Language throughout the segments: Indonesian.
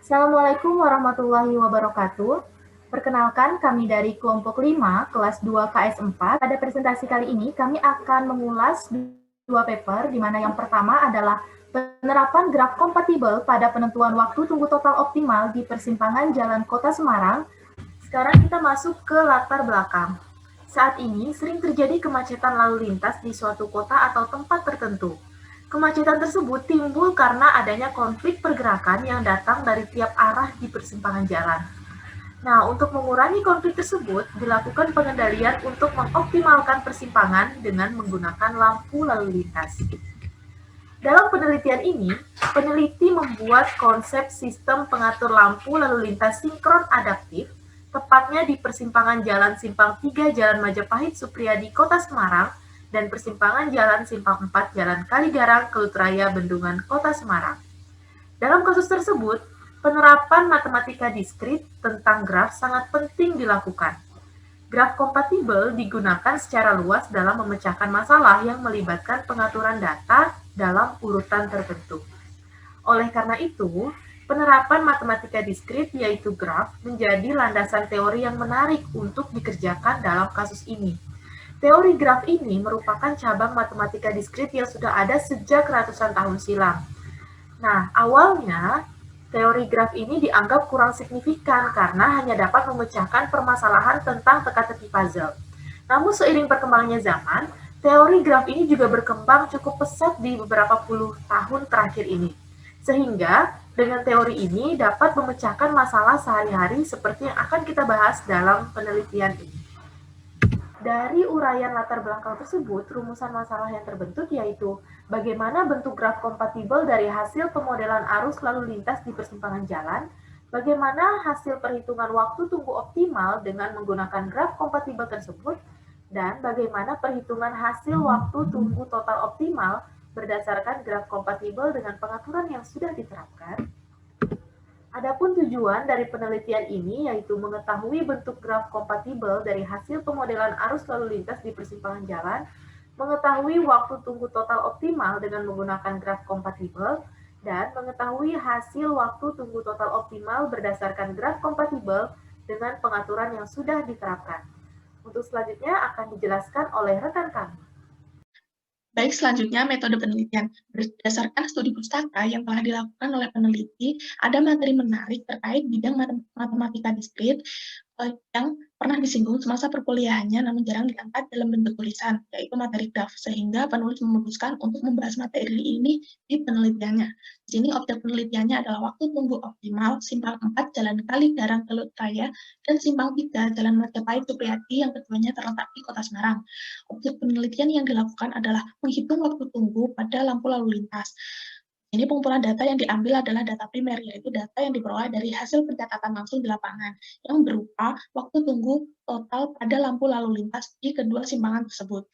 Assalamualaikum warahmatullahi wabarakatuh. Perkenalkan, kami dari kelompok 5, kelas 2 KS4. Pada presentasi kali ini, kami akan mengulas dua paper, di mana yang pertama adalah penerapan graf kompatibel pada penentuan waktu tunggu total optimal di persimpangan Jalan Kota Semarang. Sekarang kita masuk ke latar belakang. Saat ini sering terjadi kemacetan lalu lintas di suatu kota atau tempat tertentu. Kemacetan tersebut timbul karena adanya konflik pergerakan yang datang dari tiap arah di persimpangan jalan. Nah, untuk mengurangi konflik tersebut, dilakukan pengendalian untuk mengoptimalkan persimpangan dengan menggunakan lampu lalu lintas. Dalam penelitian ini, peneliti membuat konsep sistem pengatur lampu lalu lintas sinkron adaptif, tepatnya di persimpangan Jalan Simpang 3 Jalan Majapahit Supriyadi Kota Semarang dan persimpangan Jalan Simpang 4 Jalan Kaligarang Kelut Raya Bendungan Kota Semarang. Dalam kasus tersebut, penerapan matematika diskrit tentang graf sangat penting dilakukan. Graf kompatibel digunakan secara luas dalam memecahkan masalah yang melibatkan pengaturan data dalam urutan tertentu. Oleh karena itu, penerapan matematika diskrit yaitu graf menjadi landasan teori yang menarik untuk dikerjakan dalam kasus ini. Teori graf ini merupakan cabang matematika diskrit yang sudah ada sejak ratusan tahun silam. Nah, awalnya teori graf ini dianggap kurang signifikan karena hanya dapat memecahkan permasalahan tentang teka-teki puzzle. Namun seiring perkembangannya zaman, teori graf ini juga berkembang cukup pesat di beberapa puluh tahun terakhir ini. Sehingga dengan teori ini dapat memecahkan masalah sehari-hari seperti yang akan kita bahas dalam penelitian ini. Dari uraian latar belakang tersebut, rumusan masalah yang terbentuk yaitu bagaimana bentuk graf kompatibel dari hasil pemodelan arus lalu lintas di persimpangan jalan, bagaimana hasil perhitungan waktu tunggu optimal dengan menggunakan graf kompatibel tersebut, dan bagaimana perhitungan hasil waktu tunggu total optimal berdasarkan graf kompatibel dengan pengaturan yang sudah diterapkan. Adapun tujuan dari penelitian ini yaitu mengetahui bentuk graf kompatibel dari hasil pemodelan arus lalu lintas di persimpangan jalan, mengetahui waktu tunggu total optimal dengan menggunakan graf kompatibel, dan mengetahui hasil waktu tunggu total optimal berdasarkan graf kompatibel dengan pengaturan yang sudah diterapkan. Untuk selanjutnya akan dijelaskan oleh rekan kami. Baik, selanjutnya metode penelitian. Berdasarkan studi pustaka yang telah dilakukan oleh peneliti, ada materi menarik terkait bidang matematika diskrit yang pernah disinggung semasa perkuliahannya namun jarang diangkat dalam bentuk tulisan, yaitu materi graf, sehingga penulis memutuskan untuk membahas materi ini di penelitiannya. Di sini objek penelitiannya adalah waktu tunggu optimal Simpang 4 Jalan Kaligarang Kelut Raya dan Simpang 3 Jalan Majapahit Supriyadi yang keduanya terletak di Kota Semarang. Objek penelitian yang dilakukan adalah menghitung waktu tunggu pada lampu lalu lintas. Ini pengumpulan data yang diambil adalah data primer, yaitu data yang diperoleh dari hasil pencatatan langsung di lapangan, yang berupa waktu tunggu total pada lampu lalu lintas di kedua simpangan tersebut.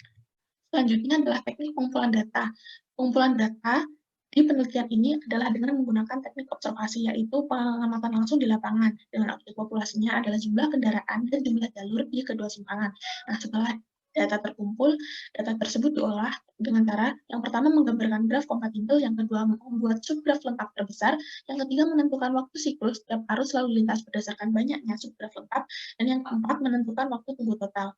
Selanjutnya adalah teknik pengumpulan data. Pengumpulan data di penelitian ini adalah dengan menggunakan teknik observasi, yaitu pengamatan langsung di lapangan, dengan objek populasinya adalah jumlah kendaraan dan jumlah jalur di kedua simpangan. Nah, setelah data terkumpul, data tersebut diolah dengan cara yang pertama menggambarkan graf kompatibel, yang kedua membuat subgraf lengkap terbesar, yang ketiga menentukan waktu siklus setiap arus lalu lintas berdasarkan banyaknya subgraf lengkap, dan yang keempat menentukan waktu tunggu total.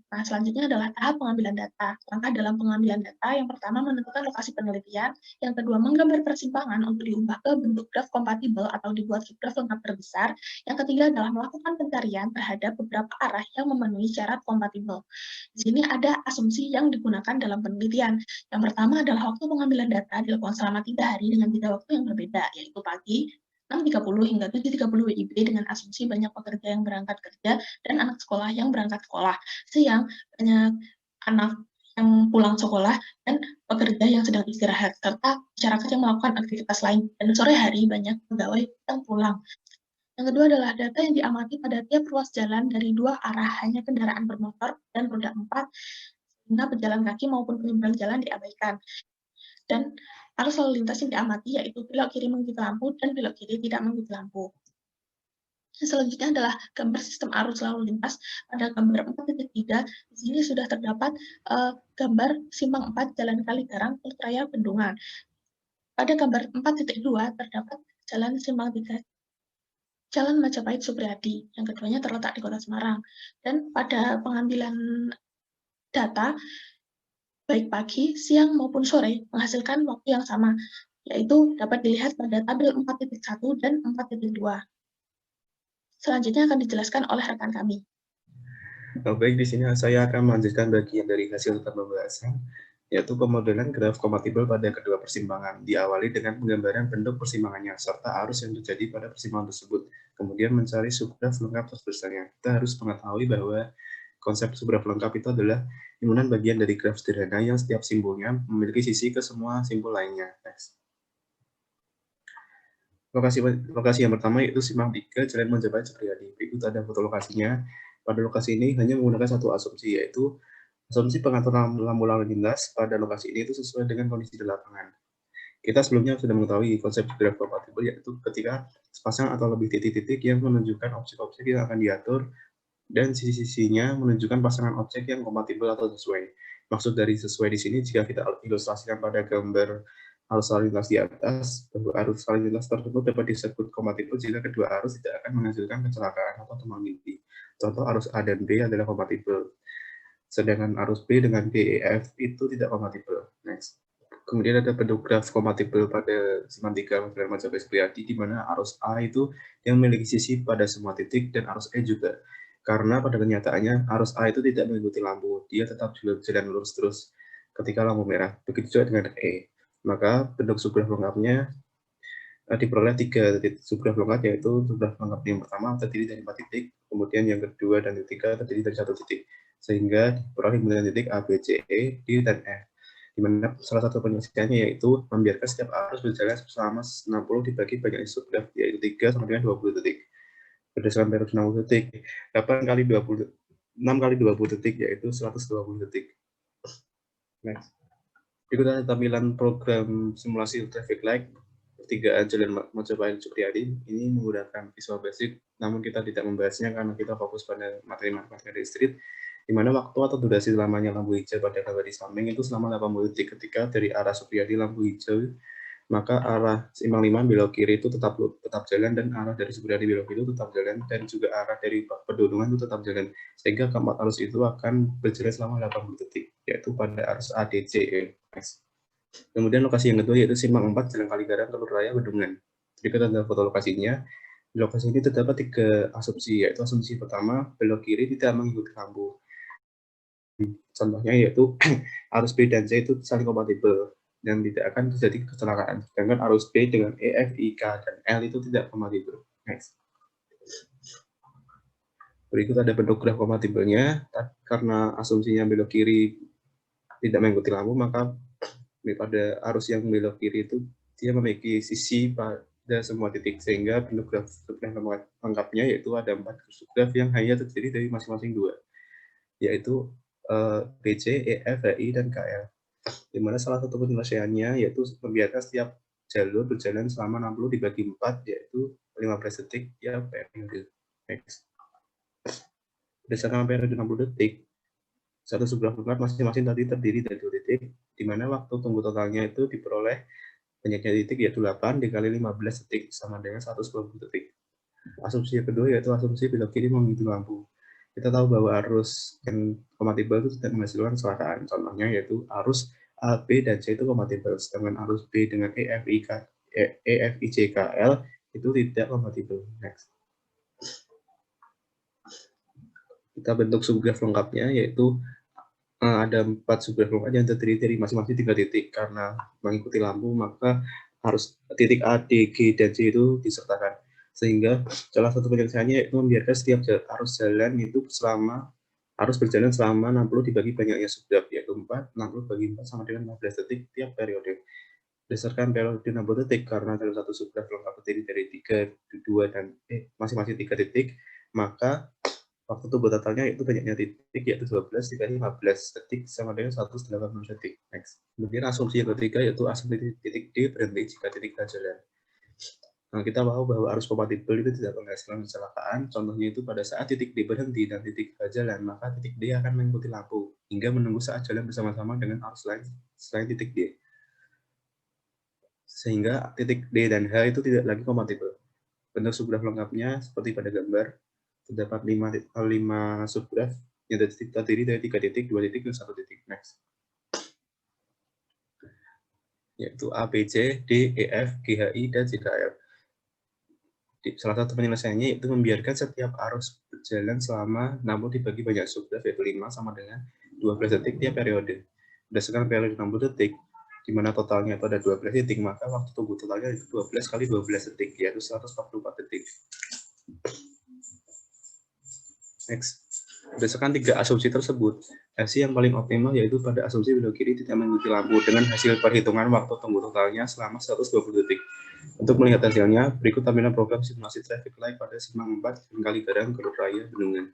Nah, selanjutnya adalah tahap pengambilan data. Langkah dalam pengambilan data yang pertama menentukan lokasi penelitian, yang kedua menggambar persimpangan untuk diubah ke bentuk graf kompatibel atau dibuat subgraf lengkap terbesar, yang ketiga adalah melakukan pencarian terhadap beberapa arah yang memenuhi syarat kompatibel. Di sini ada asumsi yang digunakan dalam penelitian. Yang pertama adalah waktu pengambilan data dilakukan selama 3 hari dengan jeda waktu yang berbeda, yaitu pagi 6.30 hingga 7.30 WIB dengan asumsi banyak pekerja yang berangkat kerja dan anak sekolah yang berangkat sekolah. Siang, banyak anak yang pulang sekolah dan pekerja yang sedang istirahat, serta masyarakat yang melakukan aktivitas lain. Dan sore hari, banyak pegawai yang pulang. Yang kedua adalah data yang diamati pada tiap ruas jalan dari dua arah, hanya kendaraan bermotor dan roda 4, sehingga pejalan kaki maupun penyeberang jalan diabaikan. Dan arus lalu lintas yang diamati yaitu belok kiri mengikuti lampu dan belok kiri tidak mengikuti lampu. Selanjutnya adalah gambar sistem arus lalu lintas. Pada gambar 4.3, di sini sudah terdapat gambar Simpang 4 Jalan Kaligarang Kelut Raya Bendungan. Pada gambar 4.2 terdapat Jalan Simpang 3, Jalan Majapahit Supriyadi, yang keduanya terletak di Kota Semarang. Dan pada pengambilan data, baik pagi, siang, maupun sore, menghasilkan waktu yang sama, yaitu dapat dilihat pada tabel 4.1 dan 4.2. Selanjutnya akan dijelaskan oleh rekan kami. Baik, di sini saya akan melanjutkan bagian dari hasil pembahasan, yaitu pemodelan graf kompatibel pada kedua persimpangan. Diawali dengan penggambaran bentuk persimpangannya, serta arus yang terjadi pada persimpangan tersebut. Kemudian mencari subgraf lengkap terbesarnya. Kita harus mengetahui bahwa konsep subgraf lengkap itu adalah himpunan bagian dari graf sederhana yang setiap simbolnya memiliki sisi ke semua simbol lainnya. Next. Lokasi yang pertama yaitu Simpang 3, Jalan Majapahit Supriyadi. Berikut ada foto lokasinya. Pada lokasi ini hanya menggunakan satu asumsi, yaitu asumsi pengaturan lampu lalu lintas pada lokasi ini itu sesuai dengan kondisi di lapangan. Kita sebelumnya sudah mengetahui konsep graf kompatibel, yaitu ketika sepasang atau lebih titik-titik yang menunjukkan objek-objek yang akan diatur dan sisi-sisinya menunjukkan pasangan objek yang kompatibel atau sesuai. Maksud dari sesuai di sini, jika kita ilustrasikan pada gambar arus lalu lintas di atas, arus lalu lintas tersebut dapat disebut kompatibel jika kedua arus tidak akan menghasilkan kecelakaan atau tumbang tindih. Contoh arus A dan B adalah kompatibel, sedangkan arus B dengan D, E, F itu tidak kompatibel. Next. Kemudian ada bentuk graf kompatibel pada Simpang 3 Jalan Majapahit Supriyadi, di mana arus A itu yang memiliki sisi pada semua titik dan arus E juga. Karena pada kenyataannya arus A itu tidak mengikuti lampu, dia tetap jalan lurus terus ketika lampu merah. Begitu juga dengan E. Maka bentuk subgraf lengkapnya diperoleh 3 titik subgraf lengkap, yaitu subgraf lengkap yang pertama terdiri dari 4 titik, kemudian yang kedua dan ketiga terdiri dari 1 titik, sehingga diperoleh 9 titik A, B, C, E, D, dan F. Di mana salah satu penyelesaiannya yaitu membiarkan setiap arus berjalan selama 60 dibagi banyak subgraf, yaitu 3 sama dengan 20 detik. Berdasarkan periode 60 detik, 8 kali 20, 6 kali 20 detik, yaitu 120 detik. Next. Berikut ada tampilan program simulasi traffic light pertigaan Jalan Majapahit Supriyadi. Ini menggunakan Visual Basic, namun kita tidak membahasnya karena kita fokus pada materi matematika di street, di mana waktu atau durasi lamanya lampu hijau pada gambar di samping itu selama 80 detik. Ketika dari arah Supriyadi lampu hijau, maka arah Simpang 5 belok kiri itu tetap jalan, dan arah dari Supriyadi belok kiri itu tetap jalan, dan juga arah dari Pedunungan itu tetap jalan, sehingga keempat arus itu akan berjalan selama 80 detik, yaitu pada arus A, D, C, E. Kemudian lokasi yang kedua yaitu Simpang 4 Jalan Kaligaran Telur Raya Bendungan. Jadi ada foto lokasinya. Di lokasi ini terdapat 3 asumsi, yaitu asumsi pertama, belok kiri tidak mengikuti lampu. Contohnya yaitu arus B dan C itu saling kompatibel dan tidak akan terjadi kecelakaan. Sedangkan arus B dengan E, F, I, K, dan L itu tidak kompatibel. Next. Berikut ada bentuk graf kompatibelnya. Karena asumsinya belok kiri tidak mengikuti lampu, maka pada arus yang belok kiri itu dia memiliki sisi pada semua titik, sehingga bentuk graf lengkapnya yaitu ada 4 subgraf yang hanya terdiri dari masing-masing 2, yaitu BC, EF, HI, dan KL. Di mana salah satu penyelesaiannya yaitu membiarkan setiap jalur berjalan selama 60 dibagi 4, yaitu 15 detik ya periode. Next. Berdasarkan periode 60 detik, satu subgraf lengkap masing-masing tadi terdiri dari 2 titik, di mana waktu tunggu totalnya itu diperoleh banyaknya titik yaitu 8 dikali 15 detik sama dengan 120 detik. Asumsi yang kedua yaitu asumsi belok kiri mengikuti lampu. Kita tahu bahwa arus yang kompatibel itu tidak menghasilkan kecelakaan. Contohnya yaitu arus A, B, dan C itu kompatibel, sedangkan arus B dengan E, F, I, J, K, L itu tidak kompatibel. Next. Kita bentuk subgraf lengkapnya yaitu ada 4 subgraf lengkap yang terdiri dari masing-masing 3 titik. Karena mengikuti lampu, maka harus titik A, D, G, dan C itu disertakan. Sehingga salah satu penyelesaiannya yaitu membiarkan setiap arus jalan itu harus berjalan selama 60 dibagi banyaknya subgraf, yaitu 4, 60 bagi 4 sama dengan 15 detik tiap periode. Berdasarkan periode 60 detik, karena dalam satu subgraf lengkap terdiri dari 3, 2, dan masing-masing 3 titik, maka waktu tunggu totalnya itu banyaknya titik, yaitu 12 dikali 15 detik sama dengan 180 detik. Next. Kemudian asumsi yang ketiga yaitu asumsi titik D berhenti jika titik A jalan. Nah, kita tahu bahwa arus kompatibel itu tidak menghasilkan kecelakaan. Contohnya itu pada saat titik D berhenti dan titik A jalan, maka titik D akan mengikuti lampu hingga menunggu saat jalan bersama-sama dengan arus lain selain titik D. sehingga titik D dan H itu tidak lagi kompatibel. Bentuk subgraf lengkapnya seperti pada gambar, terdapat 5 subgraf yang terdiri dari 3 titik, 2 titik, dan 1 titik. Next. Yaitu A, B, C, D, E, F, G, H, I, dan Z, F. Salah satu penyelesaiannya yaitu membiarkan setiap arus berjalan selama namun dibagi banyak subgraf, yaitu 5 sama dengan 12 detik tiap periode. Berdasarkan periode 60 detik, di mana totalnya itu ada 12 detik, maka waktu tunggu totalnya itu 12 kali 12 detik, yaitu 144 detik. Next. Berdasarkan 3 asumsi tersebut, hasil yang paling optimal yaitu pada asumsi belok kiri tidak mengikuti lampu dengan hasil perhitungan waktu tunggu totalnya selama 120 detik. Untuk melihat hasilnya, berikut tampilan program simulasi traffic light pada simpang 4 dan Kaligarang Garut Raya Bendungan.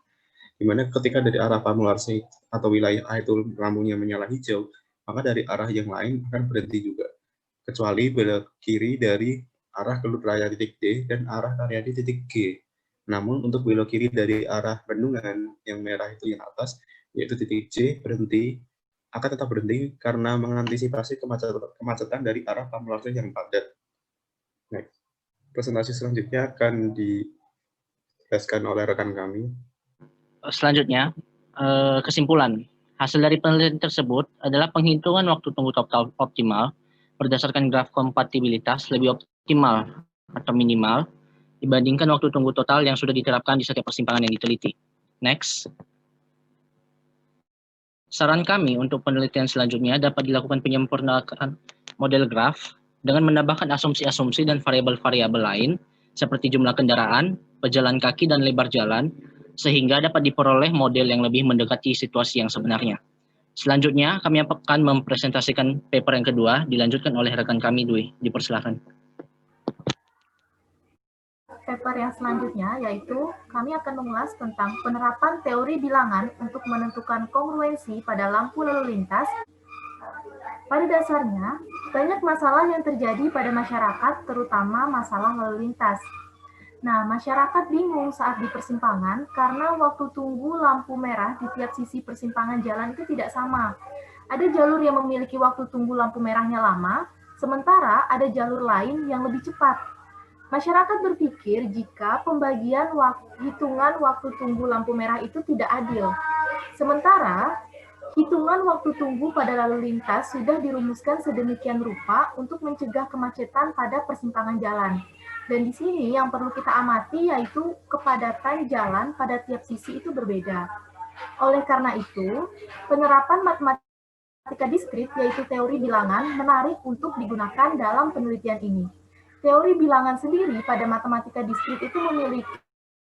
Di mana ketika dari arah Pamular C atau wilayah A itu lampunya menyala hijau, maka dari arah yang lain akan berhenti juga. Kecuali belok kiri dari arah Garut Raya titik D dan arah Karyadi titik G. Namun untuk belok kiri dari arah Bendungan yang merah itu yang atas, yaitu titik C, akan tetap berhenti karena mengantisipasi kemacetan dari arah Pamular C yang padat. Next. Presentasi selanjutnya akan dijelaskan oleh rekan kami. Selanjutnya, kesimpulan. Hasil dari penelitian tersebut adalah penghitungan waktu tunggu total optimal berdasarkan graf kompatibilitas lebih optimal atau minimal dibandingkan waktu tunggu total yang sudah diterapkan di setiap persimpangan yang diteliti. Next. Saran kami untuk penelitian selanjutnya dapat dilakukan penyempurnaan model graf dengan menambahkan asumsi-asumsi dan variabel-variabel lain seperti jumlah kendaraan, pejalan kaki, dan lebar jalan, sehingga dapat diperoleh model yang lebih mendekati situasi yang sebenarnya. Selanjutnya, kami akan mempresentasikan paper yang kedua, dilanjutkan oleh rekan kami, Dwi. Dipersilakan. Paper yang selanjutnya yaitu kami akan mengulas tentang penerapan teori bilangan untuk menentukan kongruensi pada lampu lalu lintas. Pada dasarnya, banyak masalah yang terjadi pada masyarakat, terutama masalah lalu lintas. Nah, masyarakat bingung saat di persimpangan karena waktu tunggu lampu merah di tiap sisi persimpangan jalan itu tidak sama. Ada jalur yang memiliki waktu tunggu lampu merahnya lama, sementara ada jalur lain yang lebih cepat. Masyarakat berpikir jika pembagian hitungan waktu tunggu lampu merah itu tidak adil. Sementara, hitungan waktu tunggu pada lalu lintas sudah dirumuskan sedemikian rupa untuk mencegah kemacetan pada persimpangan jalan. Dan di sini yang perlu kita amati yaitu kepadatan jalan pada tiap sisi itu berbeda. Oleh karena itu, penerapan matematika diskrit yaitu teori bilangan menarik untuk digunakan dalam penelitian ini. Teori bilangan sendiri pada matematika diskrit itu memiliki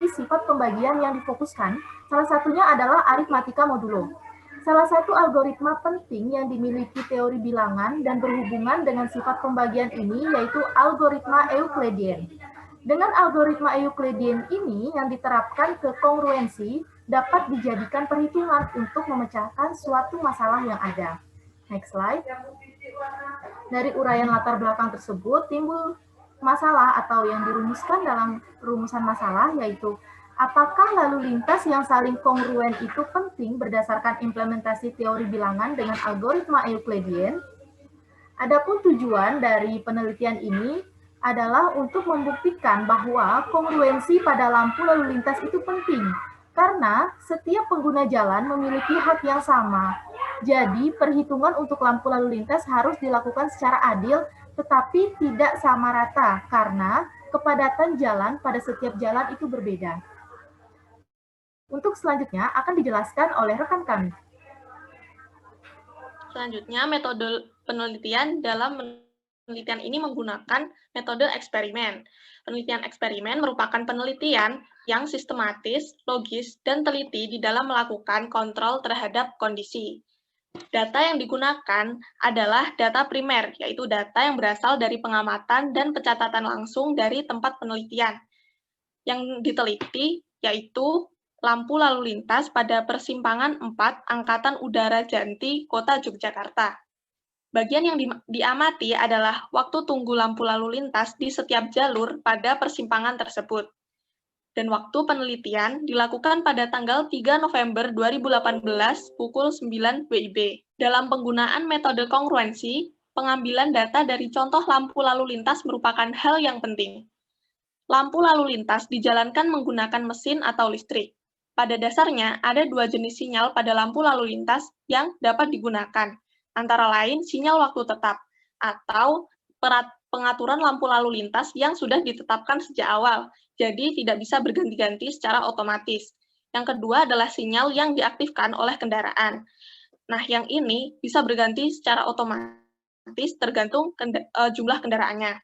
sifat pembagian yang difokuskan, salah satunya adalah aritmatika modulo. Salah satu algoritma penting yang dimiliki teori bilangan dan berhubungan dengan sifat pembagian ini yaitu algoritma Euclidean. Dengan algoritma Euclidean ini yang diterapkan ke kongruensi dapat dijadikan perhitungan untuk memecahkan suatu masalah yang ada. Next slide. Dari uraian latar belakang tersebut timbul masalah atau yang dirumuskan dalam rumusan masalah yaitu apakah lalu lintas yang saling kongruen itu penting berdasarkan implementasi teori bilangan dengan algoritma Euclidean? Adapun tujuan dari penelitian ini adalah untuk membuktikan bahwa kongruensi pada lampu lalu lintas itu penting, karena setiap pengguna jalan memiliki hak yang sama. Jadi, perhitungan untuk lampu lalu lintas harus dilakukan secara adil, tetapi tidak sama rata, karena kepadatan jalan pada setiap jalan itu berbeda. Untuk selanjutnya akan dijelaskan oleh rekan kami. Selanjutnya, metode penelitian dalam penelitian ini menggunakan metode eksperimen. Penelitian eksperimen merupakan penelitian yang sistematis, logis, dan teliti di dalam melakukan kontrol terhadap kondisi. Data yang digunakan adalah data primer, yaitu data yang berasal dari pengamatan dan pencatatan langsung dari tempat penelitian. Yang diteliti yaitu lampu lalu lintas pada persimpangan 4 Angkatan Udara Janti, Kota Yogyakarta. Bagian yang diamati adalah waktu tunggu lampu lalu lintas di setiap jalur pada persimpangan tersebut. Dan waktu penelitian dilakukan pada tanggal 3 November 2018 pukul 9 WIB. Dalam penggunaan metode kongruensi, pengambilan data dari contoh lampu lalu lintas merupakan hal yang penting. Lampu lalu lintas dijalankan menggunakan mesin atau listrik. Pada dasarnya, ada dua jenis sinyal pada lampu lalu lintas yang dapat digunakan, antara lain sinyal waktu tetap, atau pengaturan lampu lalu lintas yang sudah ditetapkan sejak awal, jadi tidak bisa berganti-ganti secara otomatis. Yang kedua adalah sinyal yang diaktifkan oleh kendaraan. Nah, yang ini bisa berganti secara otomatis tergantung jumlah kendaraannya.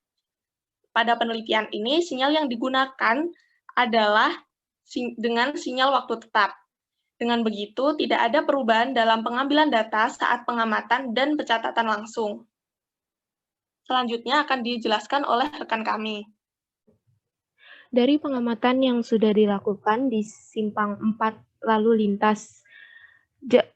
Pada penelitian ini, sinyal yang digunakan adalah dengan sinyal waktu tetap. Dengan begitu, tidak ada perubahan dalam pengambilan data saat pengamatan dan pencatatan langsung. Selanjutnya akan dijelaskan oleh rekan kami. Dari pengamatan yang sudah dilakukan di Simpang 4 lalu lintas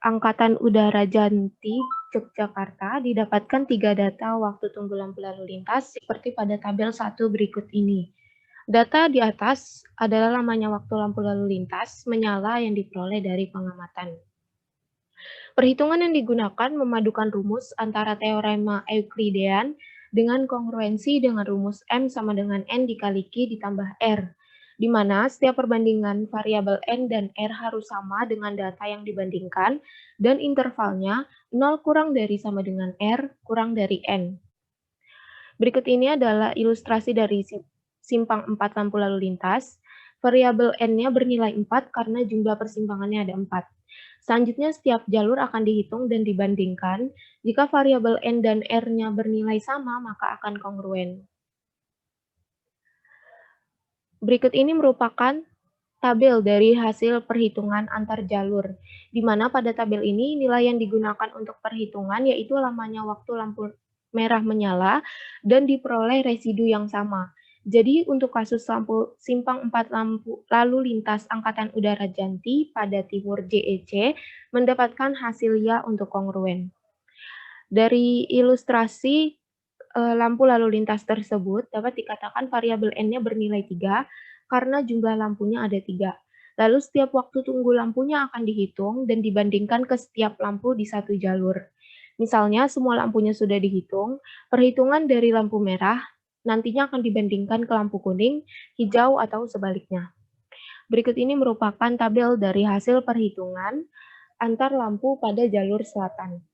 Angkatan Udara Janti, Yogyakarta, didapatkan 3 data waktu tunggu lampu lalu lintas seperti pada tabel 1 berikut ini. Data di atas adalah lamanya waktu lampu lalu lintas menyala yang diperoleh dari pengamatan. Perhitungan yang digunakan memadukan rumus antara teorema Euklidean dengan kongruensi dengan rumus M sama dengan N dikali Q ditambah R, di mana setiap perbandingan variabel N dan R harus sama dengan data yang dibandingkan dan intervalnya 0 kurang dari sama dengan R kurang dari N. Berikut ini adalah ilustrasi dari Simpang 4 lampu lalu lintas. Variabel N-nya bernilai 4 karena jumlah persimpangannya ada 4. Selanjutnya, setiap jalur akan dihitung dan dibandingkan. Jika variabel N dan R-nya bernilai sama, maka akan kongruen. Berikut ini merupakan tabel dari hasil perhitungan antar jalur, di mana pada tabel ini nilai yang digunakan untuk perhitungan yaitu lamanya waktu lampu merah menyala dan diperoleh residu yang sama. Jadi untuk kasus lampu Simpang 4 lampu lalu lintas Angkatan Udara Janti pada timur JEC mendapatkan hasil ya untuk kongruen. Dari ilustrasi lampu lalu lintas tersebut dapat dikatakan variabel N-nya bernilai 3 karena jumlah lampunya ada 3. Lalu setiap waktu tunggu lampunya akan dihitung dan dibandingkan ke setiap lampu di satu jalur. Misalnya semua lampunya sudah dihitung, perhitungan dari lampu merah nantinya akan dibandingkan ke lampu kuning, hijau, atau sebaliknya. Berikut ini merupakan tabel dari hasil perhitungan antar lampu pada jalur selatan.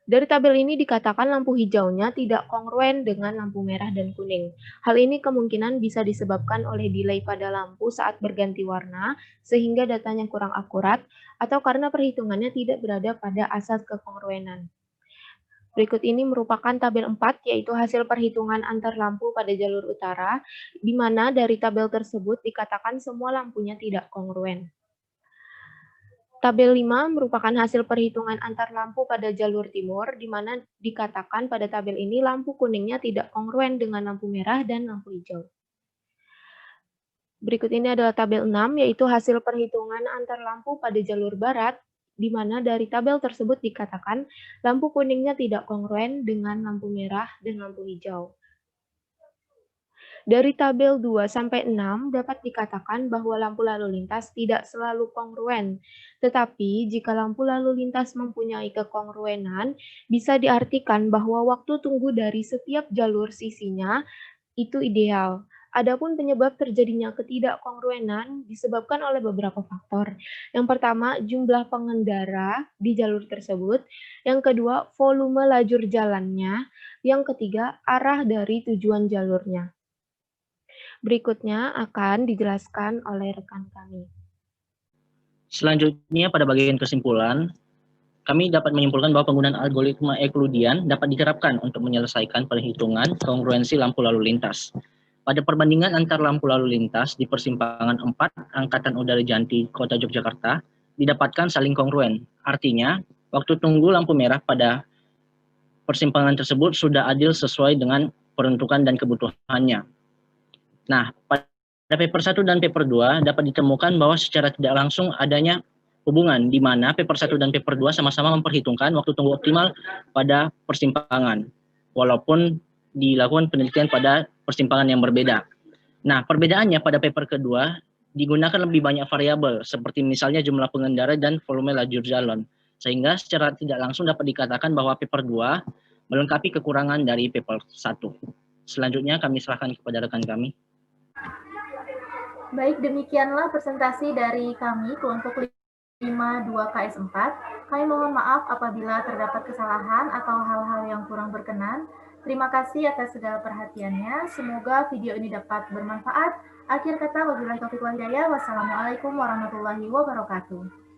Dari tabel ini dikatakan lampu hijaunya tidak kongruen dengan lampu merah dan kuning. Hal ini kemungkinan bisa disebabkan oleh delay pada lampu saat berganti warna, sehingga datanya kurang akurat, atau karena perhitungannya tidak berada pada asas kekongruenan. Berikut ini merupakan tabel 4, yaitu hasil perhitungan antar lampu pada jalur utara, di mana dari tabel tersebut dikatakan semua lampunya tidak kongruen. Tabel 5 merupakan hasil perhitungan antar lampu pada jalur timur, di mana dikatakan pada tabel ini lampu kuningnya tidak kongruen dengan lampu merah dan lampu hijau. Berikut ini adalah tabel 6, yaitu hasil perhitungan antar lampu pada jalur barat, di mana dari tabel tersebut dikatakan lampu kuningnya tidak kongruen dengan lampu merah dan lampu hijau. Dari tabel 2 sampai 6 dapat dikatakan bahwa lampu lalu lintas tidak selalu kongruen, tetapi jika lampu lalu lintas mempunyai kekongruenan, bisa diartikan bahwa waktu tunggu dari setiap jalur sisinya itu ideal. Adapun penyebab terjadinya ketidakkongruenan disebabkan oleh beberapa faktor. Yang pertama, jumlah pengendara di jalur tersebut. Yang kedua, volume lajur jalannya. Yang ketiga, arah dari tujuan jalurnya. Berikutnya akan dijelaskan oleh rekan kami. Selanjutnya pada bagian kesimpulan, kami dapat menyimpulkan bahwa penggunaan algoritma Euclidean dapat diterapkan untuk menyelesaikan perhitungan kongruensi lampu lalu lintas. Pada perbandingan antar lampu lalu lintas di persimpangan 4 Angkatan Udara Janti, Kota Yogyakarta, didapatkan saling kongruen. Artinya, waktu tunggu lampu merah pada persimpangan tersebut sudah adil sesuai dengan peruntukan dan kebutuhannya. Nah, pada paper 1 dan paper 2 dapat ditemukan bahwa secara tidak langsung adanya hubungan di mana paper 1 dan paper 2 sama-sama memperhitungkan waktu tunggu optimal pada persimpangan, walaupun dilakukan penelitian pada persimpangan yang berbeda. Nah, perbedaannya pada paper kedua digunakan lebih banyak variabel, seperti misalnya jumlah pengendara dan volume lajur jalan. Sehingga secara tidak langsung dapat dikatakan bahwa paper 2 melengkapi kekurangan dari paper 1. Selanjutnya kami serahkan kepada rekan kami. Baik, demikianlah presentasi dari kami kelompok 5 2KS4. Kami mohon maaf apabila terdapat kesalahan atau hal-hal yang kurang berkenan. Terima kasih atas segala perhatiannya. Semoga video ini dapat bermanfaat. Akhir kata, wabillahi taufiq wal hidayah. Wassalamualaikum warahmatullahi wabarakatuh.